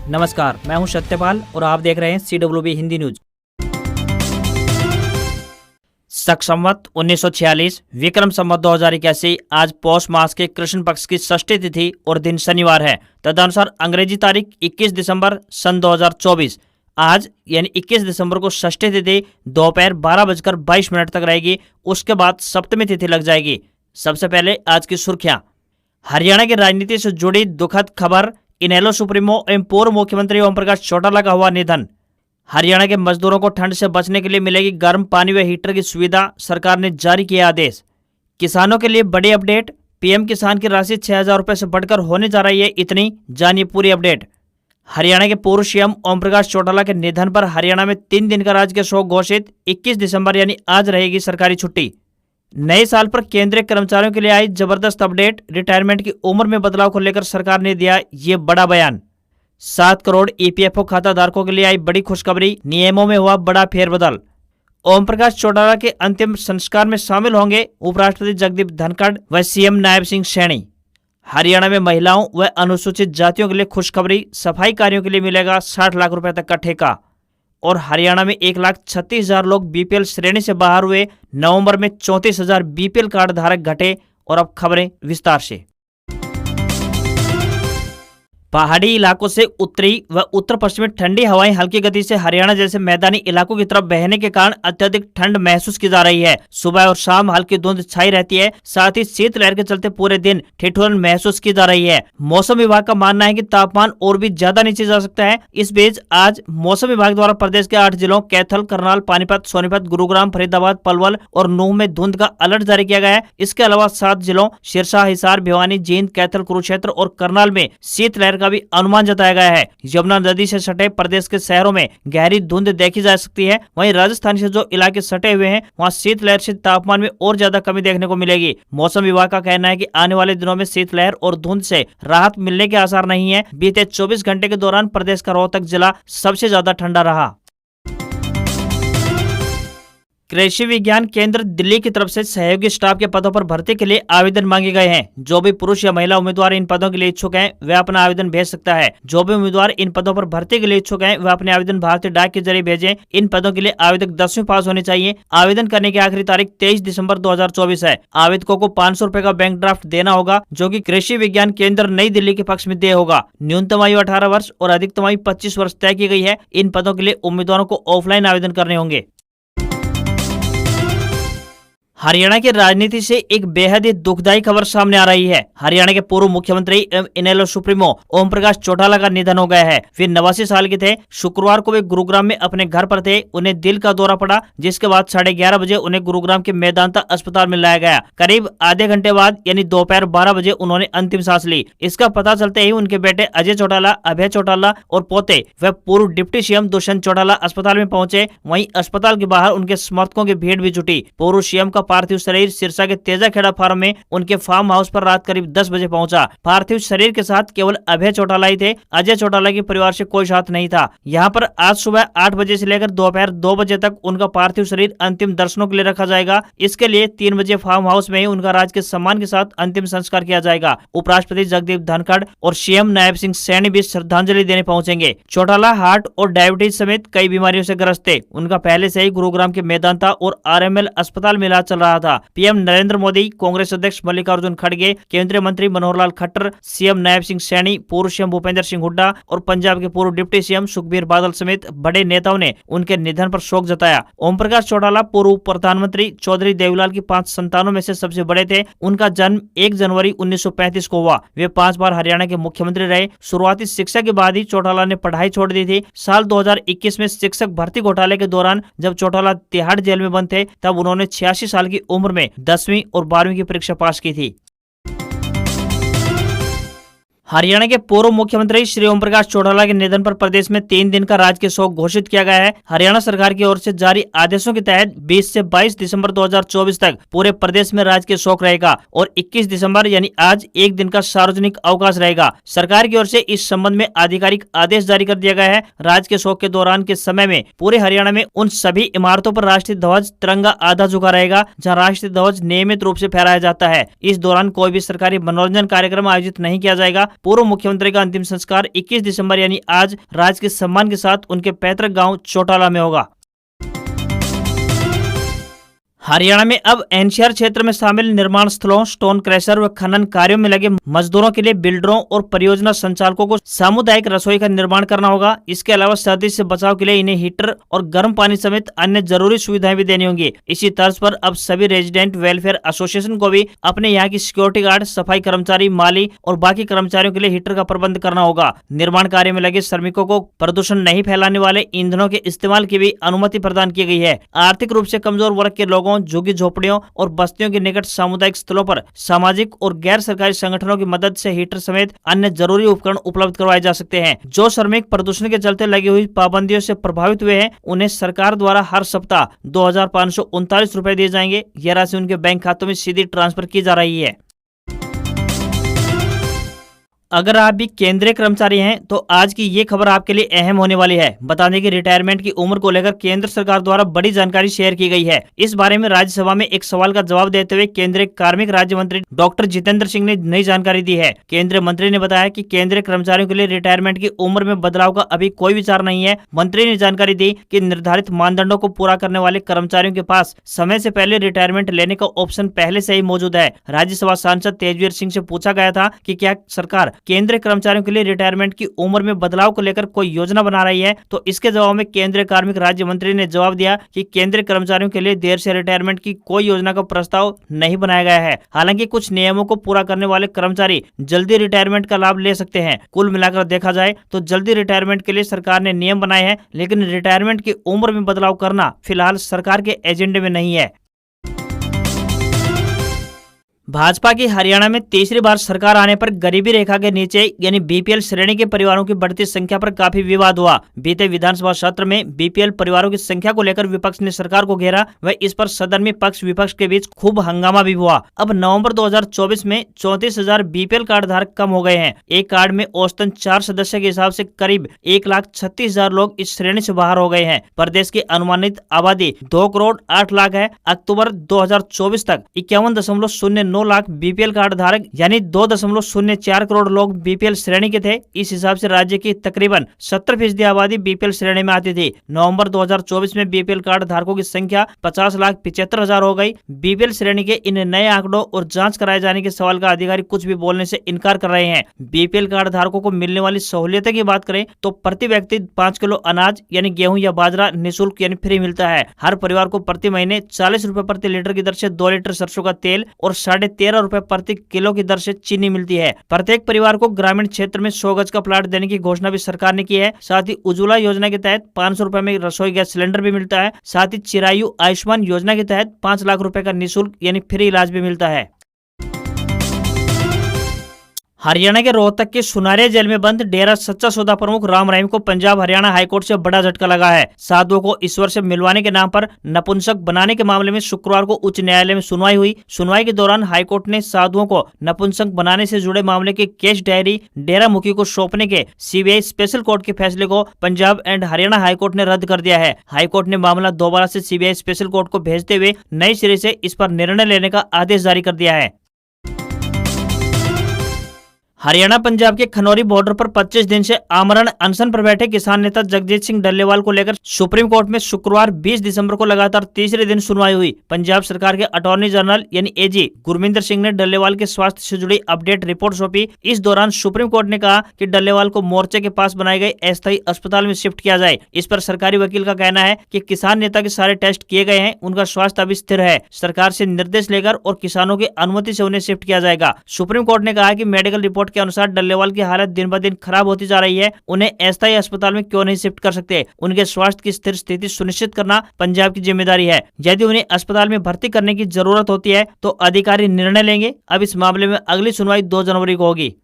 नमस्कार, मैं हूं सत्यपाल और आप देख रहे हैं CWB हिंदी न्यूज। शक संवत 1946 विक्रम संवत 2081 आज पौष मास के कृष्ण पक्ष की षष्ठी तिथि और दिन शनिवार है। तदनुसार अंग्रेजी तारीख 21 दिसंबर सन 2024 आज यानी 21 दिसंबर को षष्ठी तिथि दोपहर 12:22 तक रहेगी। उसके बाद सप्तमी तिथि लग जाएगी। सबसे पहले आज की सुर्खियां। हरियाणा की राजनीति से जुड़ी दुखद खबर। इनेलो सुप्रीमो एवं पूर्व मुख्यमंत्री ओम प्रकाश चौटाला का हुआ निधन। हरियाणा के मजदूरों को ठंड से बचने के लिए मिलेगी गर्म पानी व हीटर की सुविधा, सरकार ने जारी किया आदेश। किसानों के लिए बड़ी अपडेट। पीएम किसान की राशि 6,000 रुपए से बढ़कर होने जा रही है इतनी, जानिए पूरी अपडेट। हरियाणा के पूर्व सीएम ओम प्रकाश चौटाला के निधन पर हरियाणा में 3 दिन का राजकीय शोक घोषित। 21 दिसंबर यानी आज रहेगी सरकारी छुट्टी। नए साल पर केंद्रीय कर्मचारियों के लिए आई जबरदस्त अपडेट। रिटायरमेंट की उम्र में बदलाव को लेकर सरकार ने दिया ये बड़ा बयान। 7 करोड़ EPFO खाता धारकों के लिए आई बड़ी खुशखबरी। नियमों में हुआ बड़ा फेरबदल। ओम प्रकाश चौटाला के अंतिम संस्कार में शामिल होंगे उपराष्ट्रपति जगदीप धनखड़ व सीएम नायब सिंह सैनी। हरियाणा में महिलाओं व अनुसूचित जातियों के लिए खुशखबरी। सफाई कार्यों के लिए मिलेगा 60 लाख रुपए तक का ठेका। और हरियाणा में 1,36,000 लोग BPL श्रेणी से बाहर हुए। नवंबर में 34,000 BPL कार्ड धारक घटे। और अब खबरें विस्तार से। पहाड़ी इलाकों से उत्तरी व उत्तर पश्चिमी ठंडी हवाएं हल्की गति से हरियाणा जैसे मैदानी इलाकों की तरफ बहने के कारण अत्यधिक ठंड महसूस की जा रही है। सुबह और शाम हल्की धुंध छाई रहती है। साथ ही शीतलहर के चलते पूरे दिन ठिठुरन महसूस की जा रही है। मौसम विभाग का मानना है कि तापमान और भी ज्यादा नीचे जा सकता है। इस बीच आज मौसम विभाग द्वारा प्रदेश के 8 जिलों कैथल, करनाल, पानीपत, सोनीपत, गुरुग्राम, फरीदाबाद, पलवल और नूंह में धुंध का अलर्ट जारी किया गया है। इसके अलावा 7 जिलों सिरसा, हिसार, भिवानी, जींद, कैथल, कुरुक्षेत्र और करनाल में शीतलहर का भी अनुमान जताया गया है। यमुना नदी से सटे प्रदेश के शहरों में गहरी धुंध देखी जा सकती है। वहीं राजस्थान से जो इलाके सटे हुए हैं वहां शीतलहर से तापमान में और ज्यादा कमी देखने को मिलेगी। मौसम विभाग का कहना है कि आने वाले दिनों में शीतलहर और धुंध से राहत मिलने के आसार नहीं है। बीते 24 घंटे के दौरान प्रदेश का रोहतक जिला सबसे ज्यादा ठंडा रहा। कृषि विज्ञान केंद्र दिल्ली की तरफ से सहयोगी स्टाफ के पदों पर भर्ती के लिए आवेदन मांगे गए हैं। जो भी पुरुष या महिला उम्मीदवार इन पदों के लिए इच्छुक हैं वे अपना आवेदन भेज सकता है। जो भी उम्मीदवार इन पदों पर भर्ती के लिए इच्छुक हैं वे अपने आवेदन भारतीय डाक के जरिए भेजें। इन पदों के लिए आवेदक 10वीं पास होने चाहिए। आवेदन करने की आखिरी तारीख 23 दिसंबर 2024 है। आवेदकों को 500 रुपए का बैंक ड्राफ्ट देना होगा, जो कि कृषि विज्ञान केंद्र नई दिल्ली के पक्ष में देय होगा। न्यूनतम आयु 18 वर्ष और अधिकतम आयु 25 वर्ष तय की गई है। इन पदों के लिए उम्मीदवारों को ऑफलाइन आवेदन करने होंगे। हरियाणा की राजनीति से एक बेहद ही दुखदायी खबर सामने आ रही है। हरियाणा के पूर्व मुख्यमंत्री एवं इनेलो सुप्रीमो ओम प्रकाश चौटाला का निधन हो गया है। वे 89 साल के थे। शुक्रवार को वे गुरुग्राम में अपने घर पर थे। उन्हें दिल का दौरा पड़ा, जिसके बाद 11:30 बजे उन्हें गुरुग्राम के मेदांता अस्पताल में लाया गया। करीब आधे घंटे बाद यानी दोपहर 12 बजे उन्होंने अंतिम सांस ली। इसका पता चलते ही उनके बेटे अजय चौटाला, अभय चौटाला और पोते व पूर्व डिप्टी सीएम दुष्यंत चौटाला अस्पताल में पहुंचे। वहीं अस्पताल के बाहर उनके समर्थकों की भीड़ भी जुटी। पूर्व सीएम का पार्थिव शरीर सिरसा के तेजाखेड़ा फार्म में उनके फार्म हाउस पर रात करीब 10 बजे पहुंचा। पार्थिव शरीर के साथ केवल अभय चौटाला ही थे। अजय चौटाला के परिवार से कोई साथ नहीं था। यहां पर आज सुबह 8 बजे से लेकर दोपहर 2 बजे तक उनका पार्थिव शरीर अंतिम दर्शनों के लिए रखा जाएगा। इसके लिए 3 बजे फार्म हाउस में ही उनका राजकीय सम्मान के साथ अंतिम संस्कार किया जाएगा। उपराष्ट्रपति जगदीप धनखड़ और सीएम नायब सिंह सैनी भी श्रद्धांजलि देने पहुंचेंगे। चौटाला हार्ट और डायबिटीज समेत कई बीमारियों से ग्रस्त थे। उनका पहले से ही गुरुग्राम के मेदांता और RML अस्पताल में इलाज चल रहा था। पीएम नरेंद्र मोदी, कांग्रेस अध्यक्ष मल्लिकार्जुन खड़गे, केंद्रीय मंत्री मनोहर लाल खट्टर, सीएम नायब सिंह सैनी, पूर्व सीएम भूपेंद्र सिंह हुड्डा और पंजाब के पूर्व डिप्टी सीएम सुखबीर बादल समेत बड़े नेताओं ने उनके निधन पर शोक जताया। ओम प्रकाश चौटाला पूर्व प्रधानमंत्री चौधरी देवीलाल की 5 संतानों में से सबसे बड़े थे। उनका जन्म 1 जनवरी 1935 को हुआ। वे 5 बार हरियाणा के मुख्यमंत्री रहे। शुरुआती शिक्षा के बाद ही चौटाला ने पढ़ाई छोड़ दी थी। साल 2021 में शिक्षक भर्ती घोटाले के दौरान जब चौटाला तिहाड़ जेल में बंद थे, तब उन्होंने 86 साल की उम्र में 10वीं और 12वीं की परीक्षा पास की थी। हरियाणा के पूर्व मुख्यमंत्री श्री ओम प्रकाश चौटाला के निधन पर प्रदेश में 3 दिन का राजकीय शोक घोषित किया गया है। हरियाणा सरकार की ओर से जारी आदेशों के तहत 20 से 22 दिसंबर 2024 तक पूरे प्रदेश में राजकीय शोक रहेगा और 21 दिसंबर यानी आज एक दिन का सार्वजनिक अवकाश रहेगा। सरकार की ओर से इस संबंध में आधिकारिक आदेश जारी कर दिया गया है। राजकीय शोक के दौरान के समय में पूरे हरियाणा में उन सभी इमारतों पर राष्ट्रीय ध्वज तिरंगा आधा झुका रहेगा जहाँ राष्ट्रीय ध्वज नियमित रूप से फहराया जाता है। इस दौरान कोई भी सरकारी मनोरंजन कार्यक्रम आयोजित नहीं किया जाएगा। पूर्व मुख्यमंत्री का अंतिम संस्कार 21 दिसंबर यानी आज राजकीय सम्मान के साथ उनके पैतृक गांव चौटाला में होगा। हरियाणा में अब एनसीआर क्षेत्र में शामिल निर्माण स्थलों, स्टोन क्रैशर व खनन कार्यों में लगे मजदूरों के लिए बिल्डरों और परियोजना संचालकों को सामुदायिक रसोई का निर्माण करना होगा। इसके अलावा सर्दी से बचाव के लिए इन्हें हीटर और गर्म पानी समेत अन्य जरूरी सुविधाएं भी देनी होंगी। इसी तर्ज पर अब सभी रेजिडेंट वेलफेयर एसोसिएशन को भी अपने यहाँ की सिक्योरिटी गार्ड, सफाई कर्मचारी, माली और बाकी कर्मचारियों के लिए हीटर का प्रबंध करना होगा। निर्माण कार्य में लगे श्रमिकों को प्रदूषण नहीं फैलाने वाले ईंधनों के इस्तेमाल की भी अनुमति प्रदान की गई है। आर्थिक रूप से कमजोर वर्ग के लोगों, झुग्गी झोपड़ियों और बस्तियों के निकट सामुदायिक स्थलों पर सामाजिक और गैर सरकारी संगठनों की मदद से हीटर समेत अन्य जरूरी उपकरण उपलब्ध करवाए जा सकते हैं। जो श्रमिक प्रदूषण के चलते लगी हुई पाबंदियों से प्रभावित हुए हैं, उन्हें सरकार द्वारा हर सप्ताह 2,539 रुपए दिए जाएंगे। यह राशि उनके बैंक खातों में सीधी ट्रांसफर की जा रही है। अगर आप भी केंद्रीय कर्मचारी हैं तो आज की ये खबर आपके लिए अहम होने वाली है। बता दें कि रिटायरमेंट की उम्र को लेकर केंद्र सरकार द्वारा बड़ी जानकारी शेयर की गई है। इस बारे में राज्यसभा में एक सवाल का जवाब देते हुए केंद्रीय कार्मिक राज्य मंत्री डॉक्टर जितेंद्र सिंह ने नई जानकारी दी है। केंद्रीय मंत्री ने बताया कि केंद्रीय कर्मचारियों के लिए रिटायरमेंट की उम्र में बदलाव का अभी कोई विचार नहीं है। मंत्री ने जानकारी दी कि निर्धारित मानदंडों को पूरा करने वाले कर्मचारियों के पास समय से पहले रिटायरमेंट लेने का ऑप्शन पहले से ही मौजूद है। राज्यसभा सांसद तेजवीर सिंह से पूछा गया था कि क्या सरकार केंद्रीय कर्मचारियों के लिए रिटायरमेंट की उम्र में बदलाव को लेकर कोई योजना बना रही है, तो इसके जवाब में केंद्रीय कार्मिक राज्य मंत्री ने जवाब दिया कि केंद्रीय कर्मचारियों के लिए देर से रिटायरमेंट की कोई योजना का प्रस्ताव नहीं बनाया गया है। हालांकि कुछ नियमों को पूरा करने वाले कर्मचारी जल्दी रिटायरमेंट का लाभ ले सकते हैं। कुल मिलाकर देखा जाए तो जल्दी रिटायरमेंट के लिए सरकार ने नियम बनाए हैं, लेकिन रिटायरमेंट की उम्र में बदलाव करना फिलहाल सरकार के एजेंडे में नहीं है। भाजपा की हरियाणा में तीसरी बार सरकार आने पर गरीबी रेखा के नीचे यानी बीपीएल श्रेणी के परिवारों की बढ़ती संख्या पर काफी विवाद हुआ। बीते विधानसभा सत्र में बीपीएल परिवारों की संख्या को लेकर विपक्ष ने सरकार को घेरा व इस पर सदन में पक्ष विपक्ष के बीच खूब हंगामा भी हुआ। अब नवंबर 2024 में 34,000 बीपीएल कार्ड धारक कम हो गए हैं। एक कार्ड में औसतन 4 सदस्य के हिसाब से करीब 1,36,000 लोग इस श्रेणी से बाहर हो गए हैं। प्रदेश की अनुमानित आबादी 2 करोड़ 8 लाख है। अक्टूबर 2024 तक 51.09 लाख बीपीएल कार्ड धारक यानी 2.04 करोड़ लोग बीपीएल श्रेणी के थे। इस हिसाब से राज्य की तकरीबन 70% आबादी बीपीएल श्रेणी में आती थी। नवंबर 2024 में बीपीएल कार्ड धारकों की संख्या 50,75,000 हो गई। बीपीएल श्रेणी के इन नए आंकड़ों और जांच कराए जाने के सवाल का अधिकारी कुछ भी बोलने से इनकार कर रहे हैं। बीपीएल कार्ड धारकों को मिलने वाली सहूलियतें की बात करें तो प्रति व्यक्ति 5 किलो अनाज यानी गेहूं या बाजरा निःशुल्क यानी फ्री मिलता है। हर परिवार को प्रति महीने 40 रुपए प्रति लीटर की दर से 2 लीटर सरसों का तेल और 13.5 रुपए प्रति किलो की दर से चीनी मिलती है। प्रत्येक परिवार को ग्रामीण क्षेत्र में 100 गज का प्लाट देने की घोषणा भी सरकार ने की है। साथ ही उज्ज्वला योजना के तहत 500 रुपए में रसोई गैस सिलेंडर भी मिलता है। साथ ही चिरायु आयुष्मान योजना के तहत 5 लाख रुपए का निःशुल्क यानी फ्री इलाज भी मिलता है। हरियाणा के रोहतक के सुनारिया जेल में बंद डेरा सच्चा सौदा प्रमुख राम रहीम को पंजाब हरियाणा हाईकोर्ट से बड़ा झटका लगा है। साधुओं को ईश्वर से मिलवाने के नाम पर नपुंसक बनाने के मामले में शुक्रवार को उच्च न्यायालय में सुनवाई हुई। सुनवाई के दौरान हाईकोर्ट ने साधुओं को नपुंसक बनाने से जुड़े मामले के केस डायरी डेरा मुखी को सौंपने के सीबीआई स्पेशल कोर्ट के फैसले को पंजाब एंड हरियाणा हाईकोर्ट ने रद्द कर दिया है। हाईकोर्ट ने मामला दोबारा से सीबीआई स्पेशल कोर्ट को भेजते हुए नए सिरे से इस पर निर्णय लेने का आदेश जारी कर दिया है। हरियाणा पंजाब के खनौरी बॉर्डर पर 25 दिन से आमरण अनशन पर बैठे किसान नेता जगजीत सिंह डल्लेवाल को लेकर सुप्रीम कोर्ट में शुक्रवार 20 दिसंबर को लगातार तीसरे दिन सुनवाई हुई। पंजाब सरकार के अटॉर्नी जनरल यानी एजी गुरमिंदर सिंह ने डल्लेवाल के स्वास्थ्य से जुड़ी अपडेट रिपोर्ट सौंपी। इस दौरान सुप्रीम कोर्ट ने कहा कि डल्लेवाल को मोर्चे के पास बनाए गए अस्थायी अस्पताल में शिफ्ट किया जाए। इस पर सरकारी वकील का कहना है कि किसान नेता के सारे टेस्ट किए गए हैं, उनका स्वास्थ्य अभी स्थिर है। सरकार से निर्देश लेकर और किसानों की अनुमति से उन्हें शिफ्ट किया जाएगा। सुप्रीम कोर्ट ने कहा कि मेडिकल रिपोर्ट के अनुसार डल्लेवाल की हालत दिन ब दिन खराब होती जा रही है। उन्हें अस्थायी अस्पताल में क्यों नहीं शिफ्ट कर सकते? उनके स्वास्थ्य की स्थिर स्थिति सुनिश्चित करना पंजाब की जिम्मेदारी है। यदि उन्हें अस्पताल में भर्ती करने की जरूरत होती है तो अधिकारी निर्णय लेंगे। अब इस मामले में अगली सुनवाई 2 जनवरी को होगी।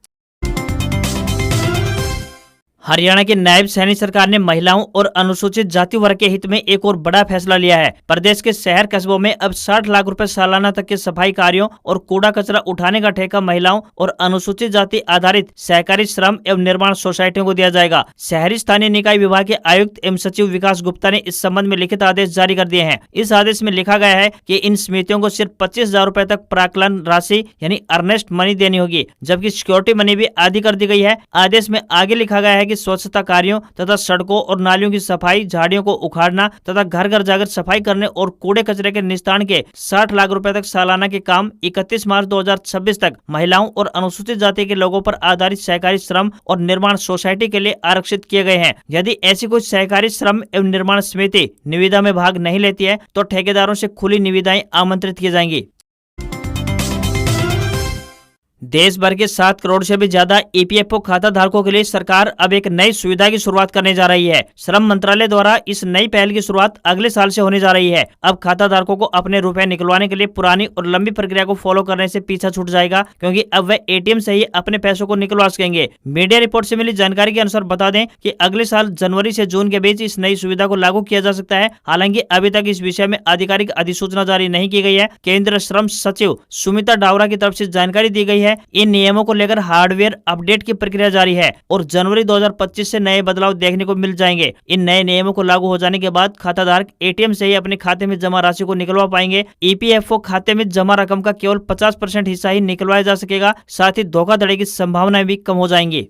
हरियाणा की नायब सैनी सरकार ने महिलाओं और अनुसूचित जाति वर्ग के हित में एक और बड़ा फैसला लिया है। प्रदेश के शहर कस्बों में अब 60 लाख रुपए सालाना तक के सफाई कार्यों और कूड़ा कचरा उठाने का ठेका महिलाओं और अनुसूचित जाति आधारित सहकारी श्रम एवं निर्माण सोसाइटियों को दिया जाएगा। शहरी स्थानीय निकाय विभाग के आयुक्त एवं सचिव विकास गुप्ता ने इस संबंध में लिखित आदेश जारी कर दिए हैं। इस आदेश में लिखा गया है कि इन समितियों को सिर्फ 25,000 रुपए तक प्राक्कलन राशि यानी अर्नेस्ट मनी देनी होगी, जबकि सिक्योरिटी मनी भी आधी कर दी गई है। आदेश में आगे लिखा गया है कि स्वच्छता कार्यों तथा सड़कों और नालियों की सफाई, झाड़ियों को उखाड़ना तथा घर घर जाकर सफाई करने और कूड़े कचरे के निस्तारण के 60 लाख रुपए तक सालाना के काम 31 मार्च 2026 तक महिलाओं और अनुसूचित जाति के लोगों पर आधारित सहकारी श्रम और निर्माण सोसाइटी के लिए आरक्षित किए गए हैं। यदि ऐसी कोई सहकारी श्रम एवं निर्माण समिति निविदा में भाग नहीं लेती है तो ठेकेदारों से खुली निविदाएं आमंत्रित की जाएंगी। देश भर के 7 करोड़ से भी ज्यादा ईपीएफओ खाता धारकों के लिए सरकार अब एक नई सुविधा की शुरुआत करने जा रही है। श्रम मंत्रालय द्वारा इस नई पहल की शुरुआत अगले साल से होने जा रही है। अब खाता धारकों को अपने रुपए निकलवाने के लिए पुरानी और लंबी प्रक्रिया को फॉलो करने से पीछा छूट जाएगा, क्योंकि अब वे एटीएम से ही अपने पैसों को निकलवा सकेंगे। मीडिया रिपोर्ट से मिली जानकारी के अनुसार बता दें कि अगले साल जनवरी से जून के बीच इस नई सुविधा को लागू किया जा सकता है। हालांकि अभी तक इस विषय में आधिकारिक अधिसूचना जारी नहीं की गई है। केंद्र श्रम सचिव सुमिता डावरा की तरफ से जानकारी दी गई है। इन नियमों को लेकर हार्डवेयर अपडेट की प्रक्रिया जारी है और जनवरी 2025 से नए बदलाव देखने को मिल जाएंगे। इन नए नियमों को लागू हो जाने के बाद खाताधारक एटीएम से ही अपने खाते में जमा राशि को निकलवा पाएंगे। ईपीएफओ खाते में जमा रकम का केवल 50% हिस्सा ही निकलवाया जा सकेगा। साथ ही धोखाधड़ी की संभावनाएं भी कम हो जाएंगी।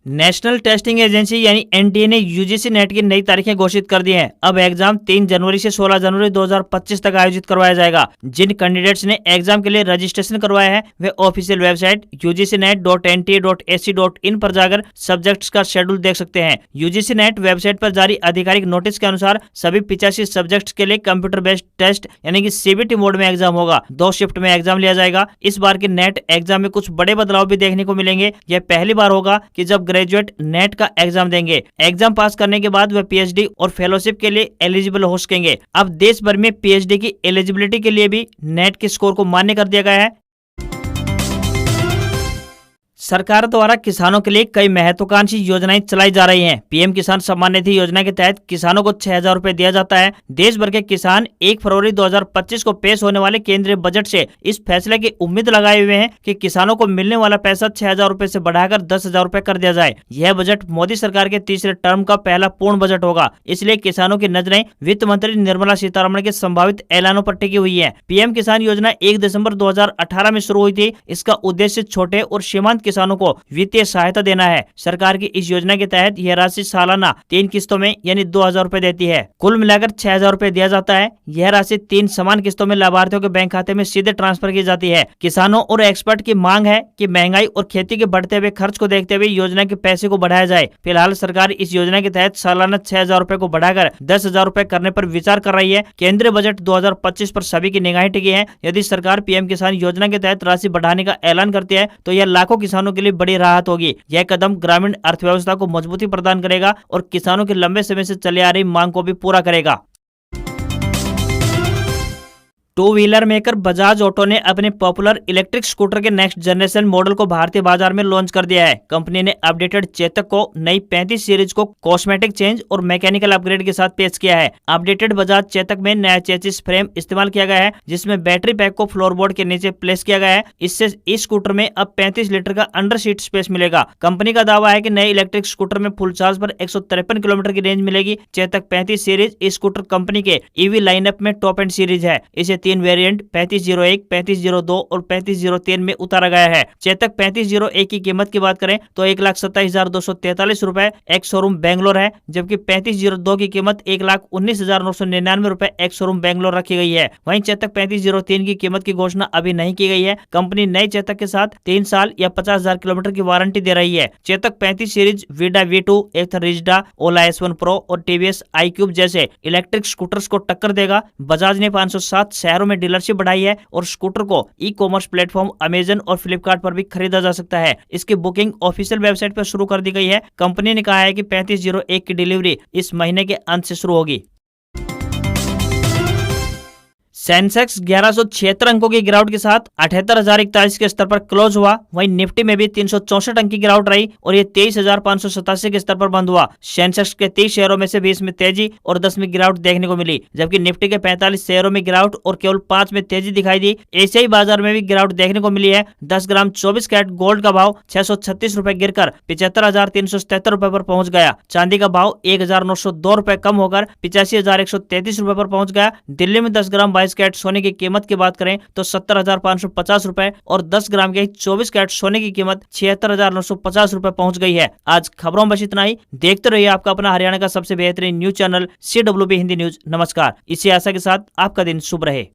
नेशनल टेस्टिंग एजेंसी यानी एनटीए ने यूजीसी नेट की नई तारीखें घोषित कर दी हैं। अब एग्जाम 3 जनवरी से 16 जनवरी 2025 तक आयोजित करवाया जाएगा। जिन कैंडिडेट्स ने एग्जाम के लिए रजिस्ट्रेशन करवाया है वे ऑफिशियल वेबसाइट ugcnet.nta.ac.in पर जाकर सब्जेक्ट्स का शेड्यूल देख सकते हैं। यूजीसी नेट वेबसाइट पर जारी आधिकारिक नोटिस के अनुसार सभी 85 सब्जेक्ट्स के लिए कंप्यूटर बेस्ड टेस्ट यानी कि सीबीटी मोड में एग्जाम होगा। 2 शिफ्ट में एग्जाम लिया जाएगा। इस बार के नेट एग्जाम में कुछ बड़े बदलाव भी देखने को मिलेंगे। यह पहली बार होगा कि जब ग्रेजुएट नेट का एग्जाम देंगे। एग्जाम पास करने के बाद वे पीएचडी और फेलोशिप के लिए एलिजिबल हो सकेंगे। अब देश भर में पीएचडी की एलिजिबिलिटी के लिए भी नेट के स्कोर को मान्य कर दिया गया है। सरकार द्वारा किसानों के लिए कई महत्वाकांक्षी योजनाएं चलाई जा रही हैं। पीएम किसान सम्मान निधि योजना के तहत किसानों को 6,000 रुपए दिया जाता है। देश भर के किसान 1 फरवरी 2025 को पेश होने वाले केंद्रीय बजट से इस फैसले की उम्मीद लगाए हुए हैं कि किसानों को मिलने वाला पैसा 6,000 रुपए से बढ़ाकर 10,000 रुपए कर दिया जाए। यह बजट मोदी सरकार के तीसरे टर्म का पहला पूर्ण बजट होगा, इसलिए किसानों की नजरें वित्त मंत्री निर्मला सीतारमण के संभावित ऐलानों पर टिकी हुई है। पीएम किसान योजना 1 दिसंबर 2018 में शुरू हुई थी। इसका उद्देश्य छोटे और सीमांत किसानों को वित्तीय सहायता देना है। सरकार की इस योजना के तहत यह राशि सालाना 3 किस्तों में यानी 2,000 रुपए देती है। कुल मिलाकर 6,000 रुपए दिया जाता है। यह राशि 3 समान किस्तों में लाभार्थियों के बैंक खाते में सीधे ट्रांसफर की जाती है। किसानों और एक्सपर्ट की मांग है कि महंगाई और खेती के बढ़ते हुए खर्च को देखते हुए योजना के पैसे को बढ़ाया जाए। फिलहाल सरकार इस योजना के तहत सालाना 6,000 रुपए को बढ़ाकर 10,000 रुपए करने पर विचार कर रही है। केंद्रीय बजट 2025 पर सभी की निगाहें टिकी है। यदि सरकार पीएम किसान योजना के तहत राशि बढ़ाने का ऐलान करती है तो यह लाखों किसानों के लिए बड़ी राहत होगी। यह कदम ग्रामीण अर्थव्यवस्था को मजबूती प्रदान करेगा और किसानों की लंबे समय से चली आ रही मांग को भी पूरा करेगा। 2 व्हीलर मेकर बजाज ऑटो ने अपने पॉपुलर इलेक्ट्रिक स्कूटर के नेक्स्ट जनरेशन मॉडल को भारतीय बाजार में लॉन्च कर दिया है। कंपनी ने अपडेटेड चेतक को नई 35 सीरीज को कॉस्मेटिक चेंज और मैकेनिकल अपग्रेड के साथ पेश किया है। अपडेटेड बजाज चेतक में नया चेसिस फ्रेम इस्तेमाल किया गया है, जिसमें बैटरी पैक को फ्लोरबोर्ड के नीचे प्लेस किया गया है। इससे इस स्कूटर में अब 35 लीटर का अंडर सीट स्पेस मिलेगा। कंपनी का दावा है कि नए इलेक्ट्रिक स्कूटर में फुल चार्ज पर 153 किलोमीटर की रेंज मिलेगी। चेतक 35 सीरीज इस स्कूटर कंपनी के ईवी लाइनअप में टॉप एंड सीरीज है। इसे 3 वेरिएंट 3501, 3502 और 3503 में उतारा गया है। चेतक 3501 की कीमत की बात करें तो 1,27,243 रुपए एक्स शोरूम बेंगलोर है, जबकि 3502 की कीमत 1,19,999 रुपए एक्स शोरूम बेंगलोर रखी गई है। वहीं चेतक 3503 की कीमत की घोषणा अभी नहीं की गई है। कंपनी नई चेतक के साथ 3 साल या 50,000 किलोमीटर की वारंटी दे रही है। चेतक 35 सीरीज वीडा V2, एथर रिजडा, ओला S1 प्रो और टीवीएस iQube जैसे इलेक्ट्रिक स्कूटर्स को टक्कर देगा। बजाज ने 507 शहरों में डीलरशिप बढ़ाई है और स्कूटर को ई कॉमर्स प्लेटफॉर्म अमेजन और फ्लिपकार्ट पर भी खरीदा जा सकता है। इसकी बुकिंग ऑफिशियल वेबसाइट पर शुरू कर दी गई है। कंपनी ने कहा है कि 3501 की डिलीवरी इस महीने के अंत से शुरू होगी। सेंसेक्स 1176 अंकों की गिरावट के साथ 78,041 के स्तर पर क्लोज हुआ। वहीं निफ्टी में भी 364 अंक की गिरावट रही और ये 23,587 के स्तर पर बंद हुआ। सेंसेक्स के 30 शेयरों में से 20 में तेजी और 10 में गिरावट देखने को मिली, जबकि निफ्टी के 45 शेयरों में गिरावट और केवल 5 में तेजी दिखाई दी। एशियाई बाजार में भी गिरावट देखने को मिली है। 10 ग्राम 24 कैरेट गोल्ड का भाव 636 रुपए गिरकर 75,377 रुपए पर पहुंच गया। चांदी का भाव 1,902 रुपए कम होकर 85,133 रुपए पर पहुंच गया। दिल्ली में 10 ग्राम 22 कैरेट सोने की कीमत की बात करें तो 70,550 रुपए और 10 ग्राम के 24 कैरेट सोने की कीमत 76,950 रुपए पहुंच गई है। आज खबरों में बस इतना ही। देखते रहिए आपका अपना हरियाणा का सबसे बेहतरीन news channel CWB Hindi news. नमस्कार। इसी आशा के साथ आपका दिन शुभ रहे।